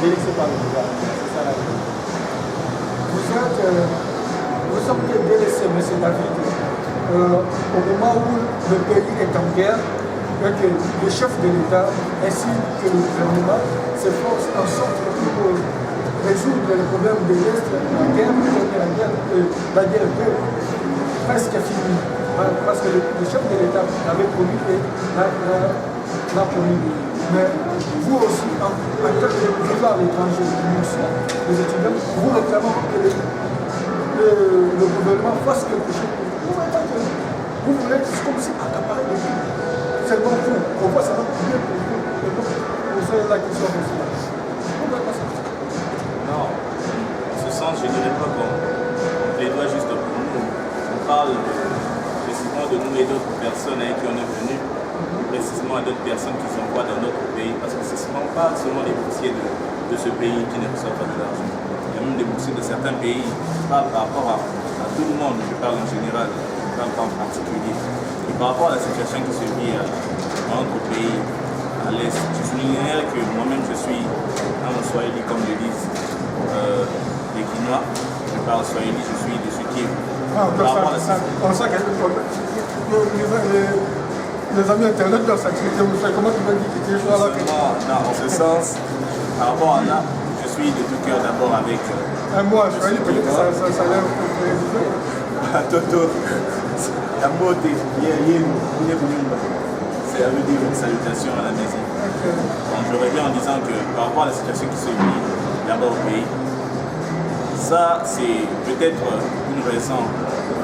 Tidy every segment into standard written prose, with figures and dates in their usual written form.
délaissé par le gouvernement. C'est ça la vérité. Vous sommes délaissés, M. David, au moment où le pays est en guerre, et que le chef de l'État ainsi que le gouvernement s'efforcent en sorte pour résoudre les problèmes de l'Est, la guerre est presque finie. Parce que le chef de l'État avait promis et l'a promis. Mais vous aussi, en tant que vivant à l'étranger, les étudiants, vous réclamez que le gouvernement fasse quelque chose. Vous voulez comme si accaparer le tout. C'est bon pour vous. Pourquoi ça va bien pour vous? Et donc, vous savez la question de cela. Vous ne pouvez pas sortir. Non. En ce sens, je ne dirais pas qu'on plaidoie juste pour nous. On parle précisément de nous et d'autres personnes avec qui on est venu, précisément à d'autres personnes qui s'envoient dans notre pays. Parce que c'est ce qu'on parle seulement des boursiers de ce pays qui ne reçoivent pas de l'argent. Il y a même des boursiers de certains pays qui parlent par rapport à tout le monde. Je parle en général, je parle pas en particulier. Et par rapport à la situation qui se vit dans notre pays, à l'Est, je soulignerais que moi-même je suis un Swahili, comme le disent les Guinois. Je parle Swahili, je suis de ceux qui... On sait que les amis internet doivent s'activer. Comment tu vas dire que tu es là? Non, en ce sens, par rapport à là, je suis de tout cœur d'abord avec... moi, je vais peut-être que ça a l'air un peu évident. Toto, la beauté, c'est à dire une salutation à la maison. Donc je reviens en disant que par rapport à la situation qui se vit là-bas au pays, ça c'est peut-être une raison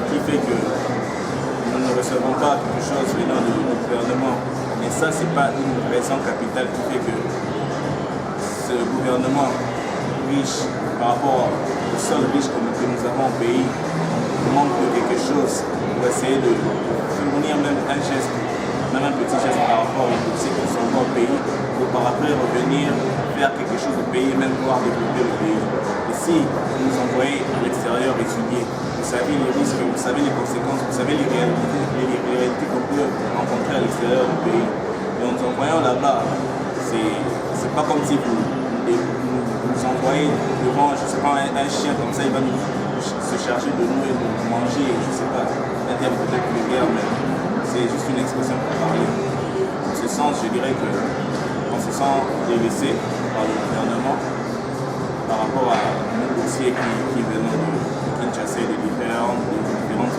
qui fait que nous ne recevons pas quelque chose venant du gouvernement. Mais ça c'est pas une raison capitale qui fait que ce gouvernement riche par rapport au seul riche que nous avons au pays manque de quelque chose pour essayer de fournir même un geste, même un petit geste par rapport aux boursiers qui sont au pays, pour par après revenir faire quelque chose au pays, même pouvoir développer le pays. Et si vous nous envoyez à l'extérieur étudier, vous savez les risques, vous savez les conséquences, vous savez les réalités qu'on peut rencontrer à l'extérieur du pays. Et en nous envoyant là-bas, c'est pas comme si vous nous envoyez devant, je sais pas, un chien comme ça, il va nous se charger de nous et de nous manger, je sais pas, un terme peut-être de guerre, mais c'est juste une expression pour parler. En ce sens, je dirais qu'on se sent délaissé par le gouvernement par rapport à nos dossiers qui venons de Kinshasa et de différentes villes.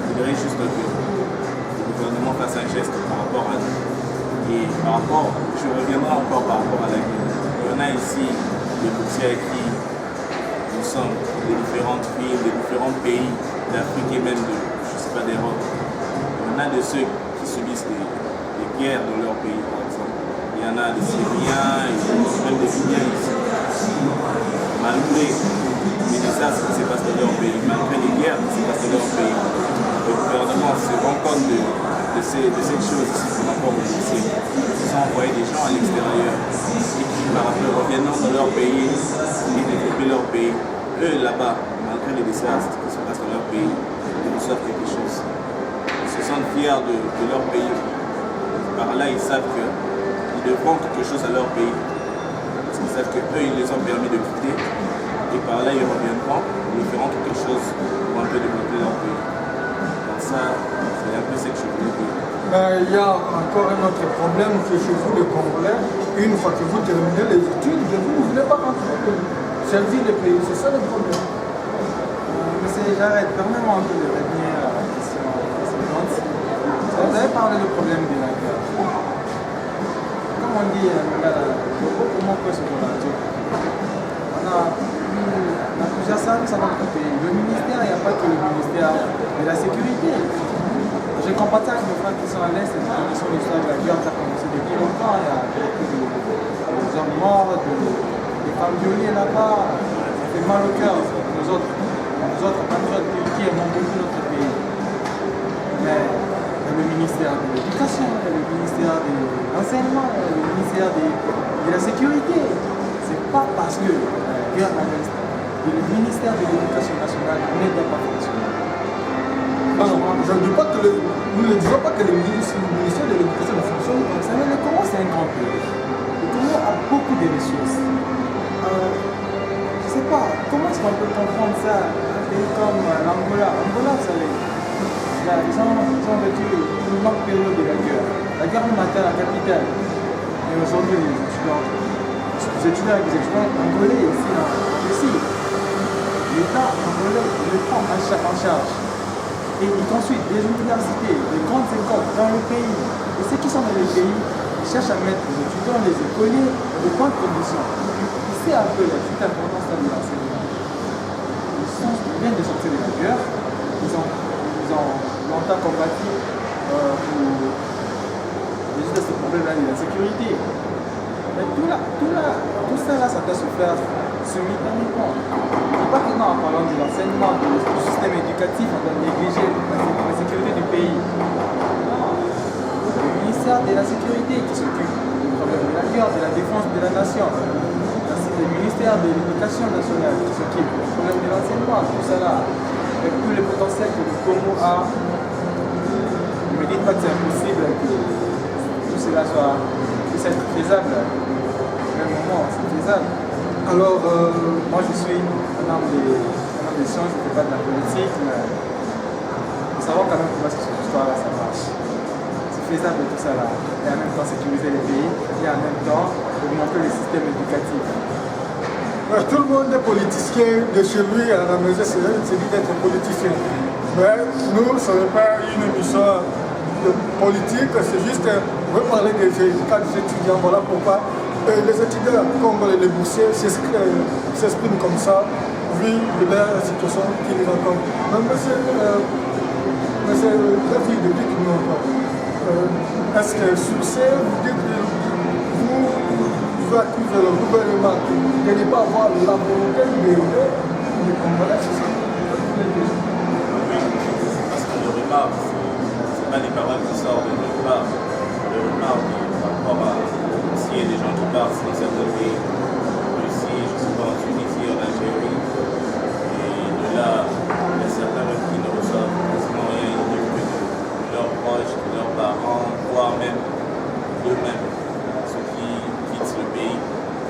Je dirais juste que le gouvernement fasse un geste par rapport à nous. Et par rapport, je reviendrai encore par rapport à la guerre. Il y en a ici des dossiers qui nous sommes des différentes villes, des différents pays d'Afrique et même de, je sais pas, d'Europe. Il y en a de ceux qui subissent des guerres dans leur pays, par exemple. Il y en a des Syriens, et même des Libyens ici. Malgré les désastres qui se passent dans leur pays, malgré les guerres qui se passent dans leur pays, le gouvernement se rend compte de cette chose ici par rapport aux dossiers. Ils ont envoyé des gens à l'extérieur et qui, par après, reviennent dans leur pays et développer leur pays. Eux, là-bas, malgré les désastres qui se passent dans leur pays, ils reçoivent quelque chose. Ils se sentent fiers de leur pays. Par là, ils savent qu'ils devront quelque chose à leur pays. Parce qu'ils savent qu'eux, ils les ont permis de quitter. Et par là, ils reviendront et ils feront quelque chose pour un peu développer leur pays. Donc ça, c'est un peu ce que je voulais dire. Il y a encore un autre problème que chez vous, les Congolais, une fois que vous terminez les études, vous ne voulez pas rentrer servir le pays. C'est ça le problème. Monsieur Jared, permets-moi un peu de revenir à la question précédente. Vous avez parlé du problème de la guerre. Comme on dit, comment peut se relater? On a plusieurs services dans notre pays. Le ministère, il n'y a pas que le ministère de la sécurité. J'ai compatis avec mes frères qui sont à l'Est et qui connaissent l'histoire de la guerre qui a commencé depuis longtemps. Il y a beaucoup de hommes morts, des femmes violées là-bas. Ça fait mal au cœur, nous autres patriotes qui aimons beaucoup notre pays. Mais il y a le ministère de l'Éducation, il y a le ministère de l'Enseignement, il y a le ministère de la Sécurité. C'est pas parce que la guerre à l'Est, le ministère de l'Éducation nationale ne doit pas fonctionner. Je ne dis pas que nous ne disons pas que le ministère de l'Éducation ne fonctionne pas. Ça, mais le Congo, c'est un grand pays. Le Congo a beaucoup de ressources. Je ne sais pas, comment est-ce qu'on peut comprendre ça? Un pays comme l'Angola. Angola, vous savez, là, ils ont vécu une longue période de la guerre. La guerre même atteint la capitale. Et aujourd'hui, les étudiants angolais ici, l'État angolais le prend en charge. Et ils construisent des universités, des grandes écoles dans le pays. Et ceux qui sont dans le pays, ils cherchent à mettre les étudiants, les écoliers, dans de bonnes conditions. C'est un peu la toute importance de l'enseignement. Ils viennent de sortir de la guerre, ils ont longtemps combattu pour résoudre ce problème-là de la sécurité. Mais tout ça là, ça doit se faire simultanément. Il ne faut pas que non, en parlant de l'enseignement, du système éducatif, on doit négliger la sécurité du pays. Non. Le ministère de la Sécurité qui s'occupe du problème de la guerre, de la défense de la nation. Le ministère de l'Éducation nationale qui s'occupe du problème de l'enseignement, tout ça là, avec tout le potentiel que le Congo a. Ne me dites pas que c'est impossible que tout cela puisse être faisable. Au même moment, c'est faisable. Alors, moi je suis un homme des sciences, je ne fais pas de la politique, mais nous savons quand même comment cette histoire-là ça marche. C'est faisable tout ça là. Et en même temps sécuriser les pays, et en même temps augmenter le système éducatif. Tout le monde est politicien de chez lui à la maison, c'est dit d'être politicien. Mais nous, ce n'est pas une émission politique, c'est juste, on veut parler des étudiants, voilà pourquoi. Les étudiants, comme les boursiers, s'expriment comme ça, vu de la situation qu'ils rencontrent. Mais monsieur, la fille de dites-nous encore, est-ce que succès, vous dites que vous accusez le gouvernement de ne pas avoir la volonté d'aider les Congolais, c'est ça? Oui, parce que le remarque, ce n'est pas des paroles qui sortent de nulle part. Le remarque par rapport à s'il y a des gens qui partent dans certains pays, Russie, je ne sais pas, en Tunisie, en Algérie, et de là, il y a certains qui ne reçoivent quasiment rien de leurs proches, de leurs parents, voire même d'eux-mêmes. Ceux qui quittent le pays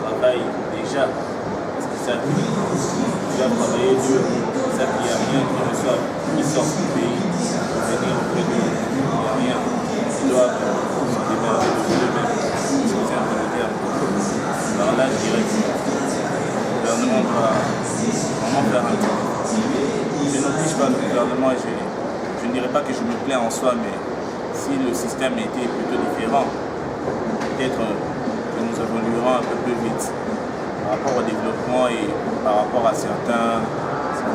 travaillent déjà, parce qu'ils savent qu'ils doivent travailler dur, ils savent qu'il n'y a rien qu'ils reçoivent, ils sortent du pays, pour venir auprès d'eux, il n'y a rien, ils doivent se démerder d'eux-mêmes. C'est un peu le terme. Alors là, je dirais que le gouvernement doit vraiment faire un truc. Je n'oblige pas le gouvernement et je ne dirais pas que je me plains en soi, mais si le système était plutôt différent, peut-être que nous évoluerons un peu plus vite par rapport au développement et par rapport à certains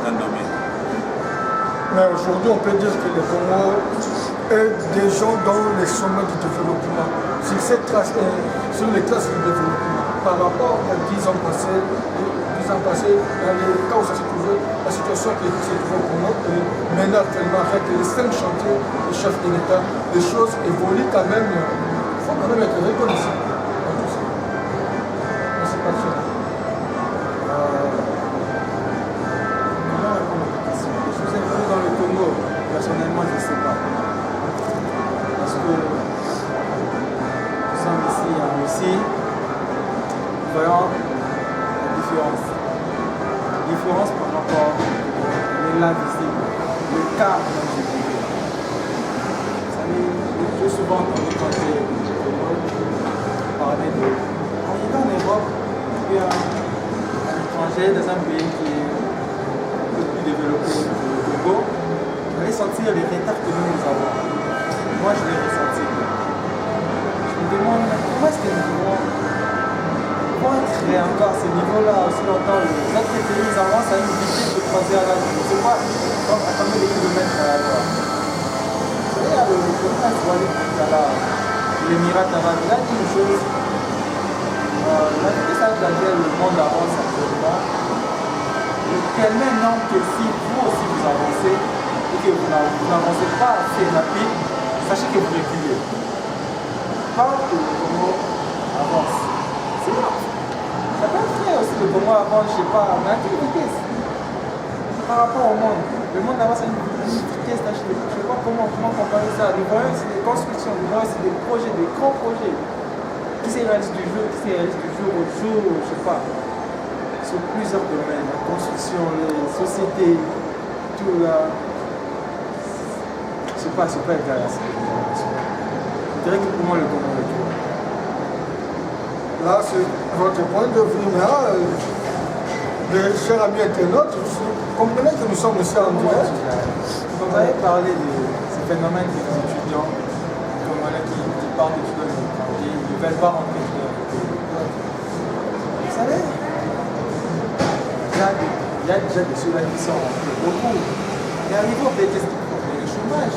domaines. Mais aujourd'hui, on peut dire que le Congo est des gens dans les sommets du développement, sur les classes du développement, par rapport à 10 ans passés, dans les cas où ça s'est trouvé, la situation qui s'est trouvée au Congo, maintenant actuellement avec les 5 chantiers des chefs de l'État, les choses évoluent quand même. Il faut quand même être reconnaissant dans tout ça. Mais c'est pas sûr. Comment répondre à ta question? Les choses évoluent dans le Congo, personnellement je ne sais pas. Parce que nous sommes ici en Russie, voyons la différence. La différence par rapport à l'élan visible, le cas dont j'ai vécu. Vous savez, j'ai souvent entendu quand j'ai parler de. On est en Europe, il y a un étranger dans un pays qui est un peu plus développé que le Congo, vous allez sentir les retards que nous avons. Moi, je l'ai ressenti. Je me demande comment est-ce que nous pouvons créer encore ce niveau-là aussi longtemps. Les autres pays avancent à une vitesse de croisière là. Je ne sais pas à combien de kilomètres on va avoir. Vous savez, le prince Walid l'Émirat arabe, il a dit une chose. La vitesse à laquelle le monde avance actuellement, quel même nombre que si vous aussi vous avancez et que vous n'avancez pas assez rapide, sachez que vous reculez. Pas que le Congo avance. C'est là. Ça peut être vrai aussi le Congo avance, je ne sais pas, mais à quelle vitesse? Par rapport au monde. Le monde avance à une vitesse, je ne sais pas comment comparer ça. Nous voyons c'est des constructions, nous voyons c'est des projets, des grands projets. qui se réalise du jour au jour, je sais pas, sur plusieurs domaines, la construction, les sociétés, tout là. Je sais pas égal à ça. Je dirais que pour moi, le Congo est tout. Là, c'est votre point de vue. Mais là, chers amis internautes, vous comprenez que nous sommes aussi en direct. Vous avez parlé de ces phénomènes des étudiants congolais qui partent d'étudiants étrangers, ils ne veulent pas rentrer dans le pays. Vous savez, il y a déjà des ceux-là qui sont rentrés, beaucoup. Et à niveau de qu'est-ce qu'ils font? Le chômage.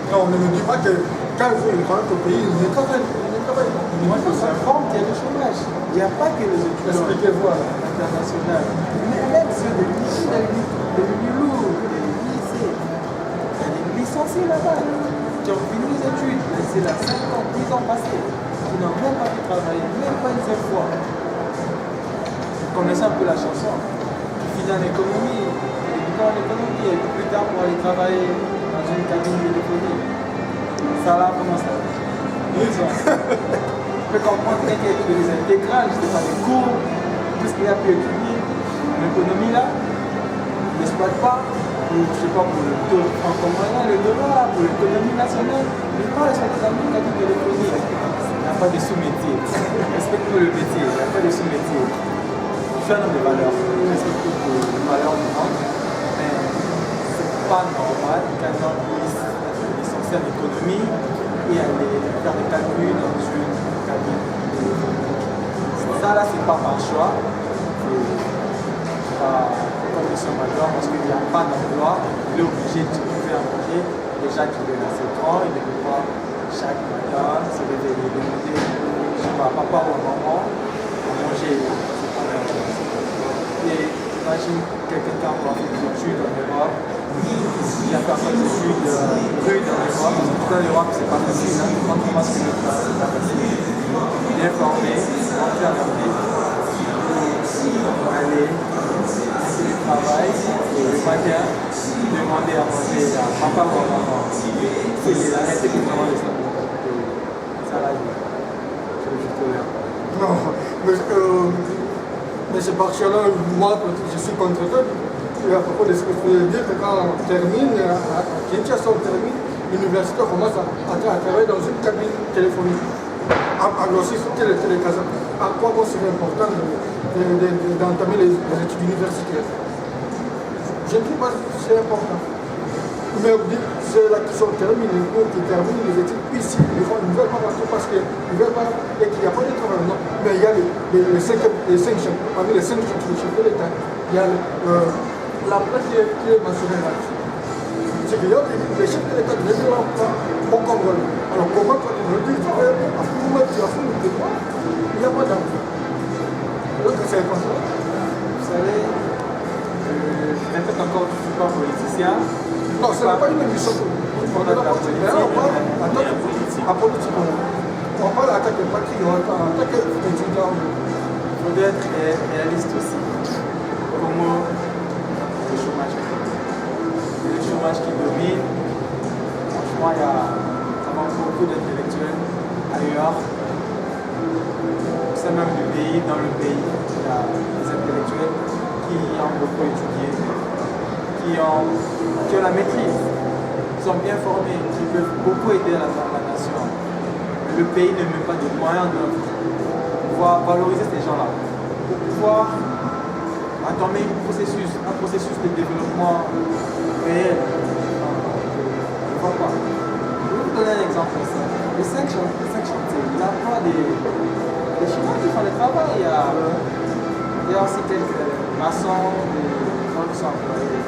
Non, on ne me dit pas que quand ils rentrent au pays, ils ne travaillent pas. Moi, je s'informe qu'il y a le chômage. Il n'y a pas que les étudiants Expliquez-vous internationaux. Mais même ceux des lycées, des lycées, il y a des licenciés là-bas qui ont fini les études, c'est là 5 ans, 10 ans passés, qui n'ont même pas pu travailler, même pas une seule fois. Vous connaissez un peu la chanson. Qui finit en économie, et puis plus tard pour aller travailler dans une cabine téléphonique. Ça là, comment ça va? Je peux comprendre quelqu'un qui a étudié des intégrales, je ne sais pas, des cours, tout ce qu'il a pu étudier. L'économie là, il n'exploite pas, pour, je sais pas, pour le taux franco-moyen, le dollar, pour l'économie nationale. Il parle sur des amis cabine téléphonique. Il n'y a pas de sous-métier. Respecte le métier, il n'y a pas de sous-métier. Je suis un homme de valeur, je respecte les valeurs du monde, mais c'est pas normal qu'un homme puisse être licencié en économie et aller faire des calculs dans une cabine. Ça là, c'est pas par choix, c'est pas condition majeure parce qu'il n'y a pas d'emploi, il est obligé de trouver un projet. Déjà qu'il est assez grand, il ne peut pas chaque matin se réveiller, demander, je sais pas, papa ou maman, à manger. Et imagine quelqu'un qui a fait des études en Europe, qui a fait des études rudes en Europe, parce que tout en Europe c'est pas facile, hein, quand on commence que c'est pas facile. Bien formé, rentrer en Afrique, aller, le travail, et le matin, demander à manger à papa ou à maman. C'est l'arrêter que vraiment les ça là, je le tolère. Non, mais c'est parce que là, moi, je suis contre toi. Et à propos de ce que je voulais dire, que quand on termine, à Kinshasa, on termine, l'université commence à travailler dans une cabine téléphonique. Alors, si c'était le télécasage, à quoi bon serait important d'entamer les études universitaires? Je ne dis pas que c'est important. Mais ceux-là qui sont terminés, qui terminent les études ici, ils ne veulent pas rentrer parce qu'ils ne veulent pas et qu'il n'y a pas de travail. Non. Mais il y a les cinq chefs, parmi les 5 chefs de l'État, il y a la presse qui est mentionnée là-dessus. C'est qu'il y a les chefs de l'État qui ne veulent pas au Congo. Alors comment toi tu veux dire, tu as fait le devoir, il n'y a pas d'emploi. Donc c'est comme ça. Vous savez, peut-être encore je ne suis pas politicien. Non, ce n'est pas une émission politique. On parle en politique. On parle en tant que patriote, en tant qu'étudiant. Il faudrait être réaliste aussi. Comment le chômage. Le chômage qui domine. Franchement, il y a vraiment beaucoup d'intellectuels ailleurs. C'est même le pays, dans le pays, il y a des intellectuels qui ont beaucoup étudié, qui ont la maîtrise, qui sont bien formés, qui peuvent beaucoup aider à la nation. Mais le pays ne met pas de moyens pour pouvoir valoriser ces gens-là, pour pouvoir entamer un processus de développement réel. Je ne vois pas. Je vais vous donner un exemple comme ça. Les 5 chantiers, il n'y a pas des Chinois qui font le travail. Il y a aussi quelques maçons, des gens qui sont employés.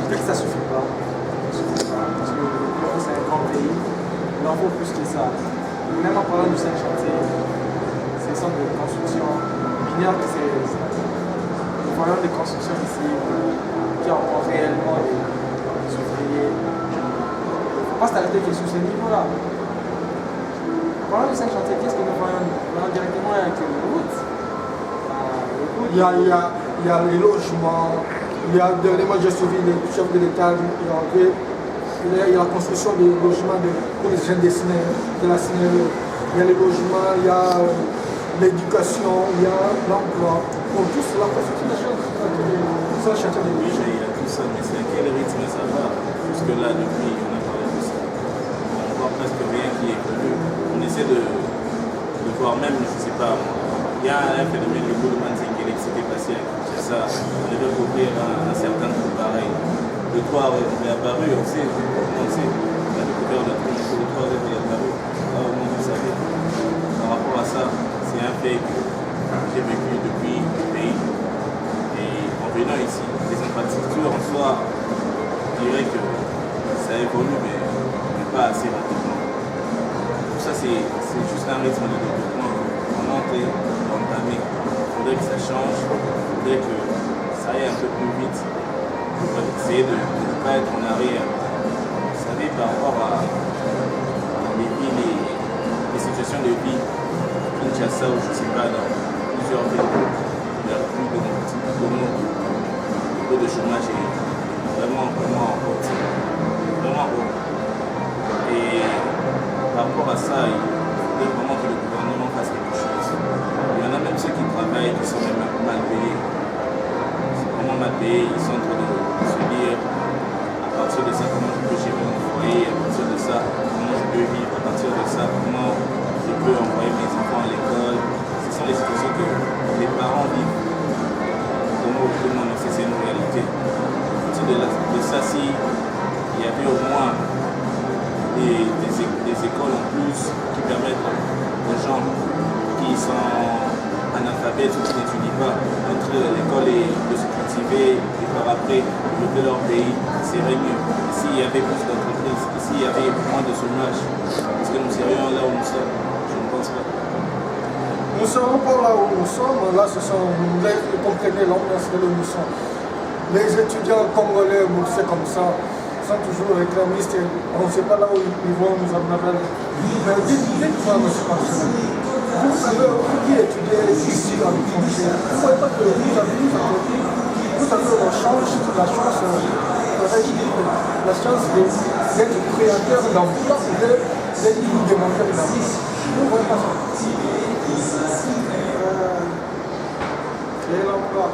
Je dis que ça ne suffit pas. Parce que le Congo, c'est un grand pays. Il en faut plus que ça. Même en parlant du 5 chantiers, c'est un centre de construction minière qui c'est le voyant de construction ici qui emploie réellement les ouvriers. Il ne faut pas s'arrêter que sur ce niveau-là. En parlant du 5 chantiers, qu'est-ce que nous voyons? Nous voyons directement avec les routes. Il y a les logements. Dernièrement, j'ai suivi le chef de l'État, il y a la construction de logements pour les jeunes de la Sénélec. il y a les logements, il y a l'éducation, il y a l'emploi. Pour tout cela, parce que c'est la chose. C'est un chantier de Oui, vie. mais il y a tout ça, mais c'est à quel rythme ça va? Jusque-là, depuis, on a parlé de ça. On voit presque rien qui est connu. On essaie de voir même, je ne sais pas, il y a un phénomène, le Goldman Sachs, qui s'était passé à Kinshasa. On devait couvrir un certain truc pareil. Le toit est apparu, on sait, la découverte de le toit est apparu. Là, au moins, vous savez. Par rapport à ça, c'est un fait que j'ai vécu depuis le pays. Et en venant ici, les infrastructures en soi, je dirais que ça évolue, mais pas assez rapidement. Tout ça, c'est juste un rythme de développement qu'on est en train d'entamer. Il faudrait que ça change, il faudrait que ça aille un peu plus vite. On va essayer de ne pas être en arrière. Vous savez, par rapport à les villes, les situations de vie, Kinshasa ou je ne sais pas, dans plusieurs villes, il y a plus de le taux de chômage est vraiment en haut. Vraiment haut. Et par rapport à ça, il faudrait vraiment que le gouvernement fasse quelque chose. Il y en a même ceux qui travaillent qui sont même mal payés. C'est vraiment mal payés, ils sont en train de se dire à partir de ça comment je peux gérer mon foyer, à partir de ça comment je peux vivre, à partir de ça comment je peux envoyer mes enfants à l'école. Ce sont les situations que les parents vivent. Comment c'est une réalité. À partir de ça, si il y avait au moins des écoles en plus qui permettent aux gens qui sont analphabètes ou qui n'étudient pas d'entrer à l'école et de se cultiver et par après développer leur pays, serait mieux. S'il y avait plus d'entreprises, s'il y avait moins de chômage, est-ce que nous serions là où nous sommes? Je ne pense pas. Nous ne sommes pas là où nous sommes, là ce sont vous comprenez l'ambiance de là où nous sommes. Les étudiants congolais boursiers comme ça sont toujours réclamistes et on ne sait pas là où ils vont nous amener. Mais dites-moi, M. Marcelin, vous qui étudiez ici à l'étranger, vous ne voyez pas que vous avez la chance d'être créateur d'emploi ou d'être demandeur d'emploi. Vous ne voyez pas ça. Créer l'emploi.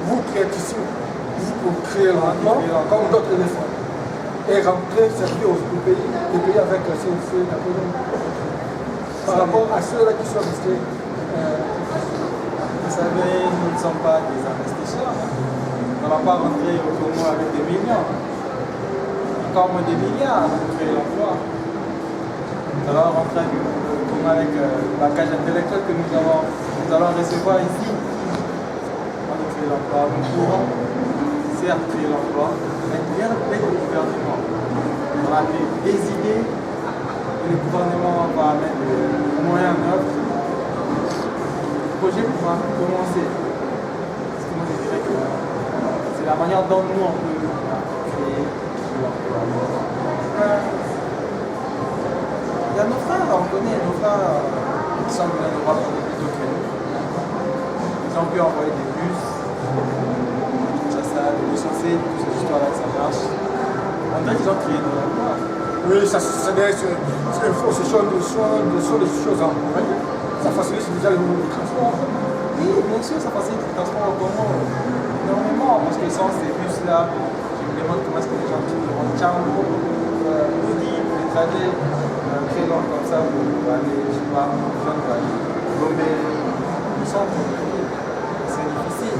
Vous créez ici, vous pour créer l'emploi, comme d'autres le font. Et rentrer, servir au pays avec la CNC, la PNM. Par rapport à ceux-là qui sont restés. Vous savez, nous ne sommes pas des investisseurs. On ne va pas rentrer au Congo avec des millions. Encore moins des milliards pour créer l'emploi. Nous allons rentrer au Congo avec le bagage intellectuel que nous allons recevoir ici. On va créer l'emploi. Nous pourrons certes créer l'emploi, mais bien avec le gouvernement. On a des idées et le gouvernement va mettre des moyens en œuvre. Le projet pourra commencer. Parce que moi je dirais que c'est la manière dont nous on peut créer l'emploi. Il y a nos frères, on connaît nos frères qui sont venus en Europe plutôt que nous. Ils ont pu envoyer des bus, Kinshasa, des licenciés, toute cette histoire-là que ça marche. On dirait qu'ils ont créé de l'emploi. Oui, ce sont des choses en moyen. Ça facilite déjà le transport. Oui, bien sûr, ça facilite le transport au Congo énormément parce que sans ces bus-là, je me demande comment est-ce que les gens qui vont Tchango, Moudi, les trajets très longs comme ça pour aller, je sais pas, les gens doivent aller Gombe, le centre, c'est difficile.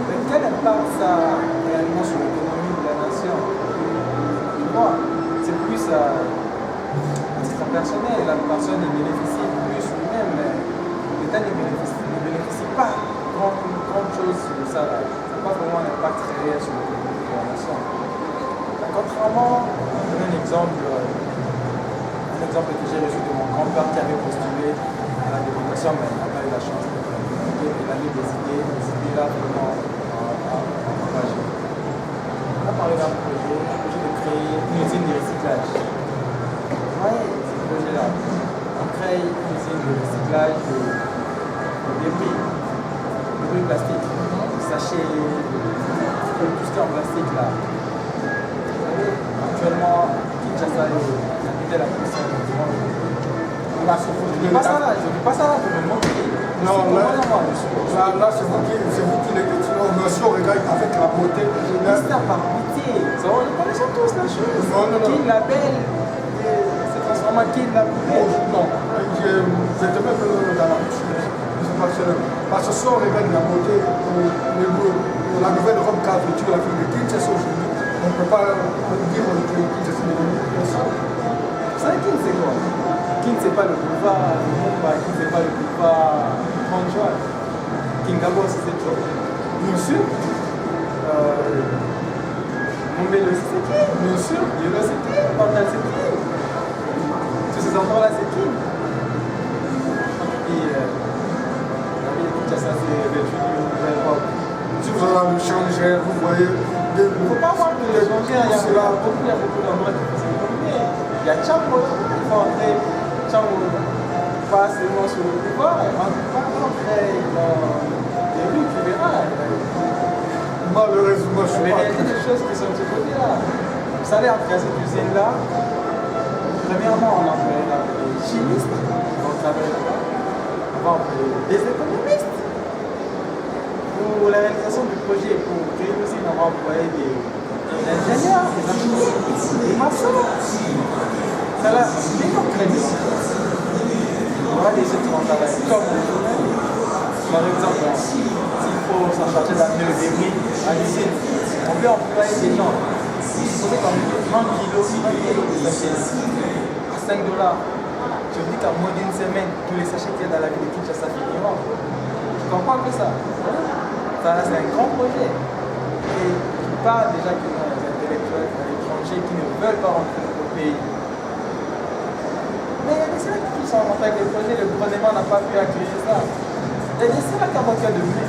Mais quel impact ça a réellement sur l'économie de la nation? Tu vois, c'est plus à titre personnel, la personne elle bénéficie plus lui-même, mais l'État ne bénéficie pas grande chose de ça. Ça n'a pas vraiment un impact réel sur l'économie de la nation. Contrairement, je donne un exemple que j'ai reçu de mon grand-père qui avait postulé à la députation, mais il n'a pas eu la chance de il avait des idées là vraiment encouragées. On a parlé d'un projet de créer une usine de recyclage. Oui, ce projet-là. On crée une usine de recyclage de débris plastiques, sachets, tout ce qui est en plastique là. Vous savez, actuellement, Kinshasa est la capitale la plus importante du monde. là, c'est vous qui Je dis pas ça là, je dis pas ça là pour me moquer. Non, là, c'est vous qui les dites. Si on regarde avec la beauté, Mystère par pitié. On connaît tous la chose. Non. Qui la belle s'est transformé en qui la poupée. non, je te mets dans la bouche. Parce que si on regarde la beauté, la nouvelle robe qu'a vêtue la fille de Kinshasa aujourd'hui, on ne peut pas dire que Kinshasa est devenu personne. Vous savez qui ne sait quoi? Qui ne sait pas le boulevard Lumumba, qui ne sait pas le boulevard Franjois, Kingabo aussi c'est tout. Bien sûr, Mombele aussi c'est qui? bien sûr. Yolo c'est qui? Pantal c'est qui? Tous ces endroits-là c'est qui? Et la ville de Kinshasa c'est vêtu d'une nouvelle robe. Si vous allez le changer, vous voyez. Il ne faut pas voir que les changer, il y a beaucoup d'endroits qui font se promener. Il y a Tchambo, il faut entrer. Tchambo, pas seulement sur le pouvoir, pas entrer dans les rues, tu verras. Malheureusement, je Mais suis il y a des choses qui sont de ce côté-là. Vous savez, après cette usine-là, premièrement, on employait là des chimistes qui vont travailler là-bas. On va employer des économistes. Pour la réalisation du projet, pour créer l'usine, on va employer des ingénieurs, des architectes, des maçons. Ça là, les gens très bien. On aura des gens qui vont travailler comme les journalistes. Par exemple, s'il faut s'en charger d'amener le débris à l'usine, on peut employer des gens. Supposez qu'en 30 kilos de sachets à 5 dollars. Je vous dis qu'en moins d'une semaine, tous les sachets qu'il y a dans la ville de Kinshasa finiront. Tu comprends un peu ça? Ça, c'est un grand projet. Et tu parles déjà qu'il y a des intellectuels à l'étranger qui ne veulent pas rentrer dans le pays. Mais il y a des Sénats qui sont rentrés avec des projets, le gouvernement n'a pas pu accueillir ça. Il y a des Sénats qui ont manqué de vue.